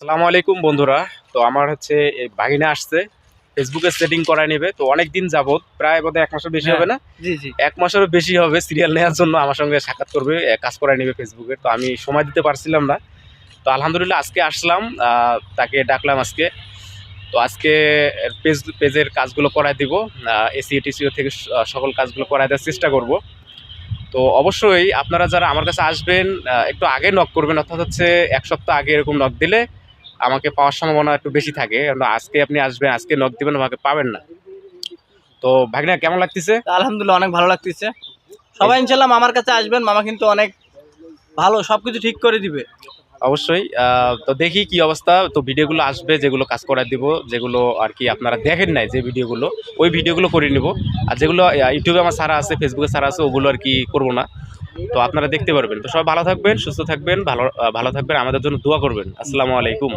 আসসালামু আলাইকুম বন্ধুরা। তো আমার হচ্ছে এই ভাগিনা আসছে ফেসবুকে সেটিং করায় নেবে। তো অনেক দিন যাবত প্রায় বোধহয় ১ মাসের বেশি হ্যাঁ, হবে না? জি, জি। ১ মাসেরও বেশি হবে সিরিয়াল নেওয়ার জন্য আমার সঙ্গে সাক্ষাৎ করবে, কাজ করায় নেবে ফেসবুকে। তো আমি সময় দিতে পারছিলাম না। তো আলহামদুলিল্লাহ আজকে আসলাম, তাকে ডাকলাম আজকে। তো আজকে পেজের কাজগুলো করায় দিব। এসইও টিসিও থেকে সকল কাজগুলো করায় দেওয়ার চেষ্টা করব। তো অবশ্যই আপনারা যারা আমার কাছে আসবেন একটু আগে নক করবেন, অর্থাৎ হচ্ছে ১ সপ্তাহ আগে এরকম নক দিলে আমাকে পাওয়ার সম্ভাবনা একটু বেশি থাকে। কারণ আজকে আপনি আসবেন, আজকে নক দিবেন, আমাকে পাবেন না। তো ভাগনা কেমন লাগতেছে? আলহামদুলিল্লাহ অনেক ভালো লাগতেছে। সবাই ইনশাআল্লাহ মামার কাছে আসবেন। মামা কিন্তু অনেক ভালো, সবকিছু ঠিক করে দিবে। অবশ্যই। তো দেখি কি অবস্থা। তো ভিডিওগুলো আসবে, যেগুলো কাজ করায় দিব, যেগুলো আর কি আপনারা দেখেন নাই যে ভিডিওগুলো, ওই ভিডিওগুলো করে নিব। আর যেগুলো ইউটিউবে আমার ছাড়া আছে, ফেসবুকে ছাড়া আছে, ওগুলো আর কি করবো না। তো আপনারা দেখতে পারবেন। তো সবাই ভালো থাকবেন, সুস্থ থাকবেন, ভালো থাকবেন, আমাদের জন্য দোয়া করবেন। আসসালামু আলাইকুম।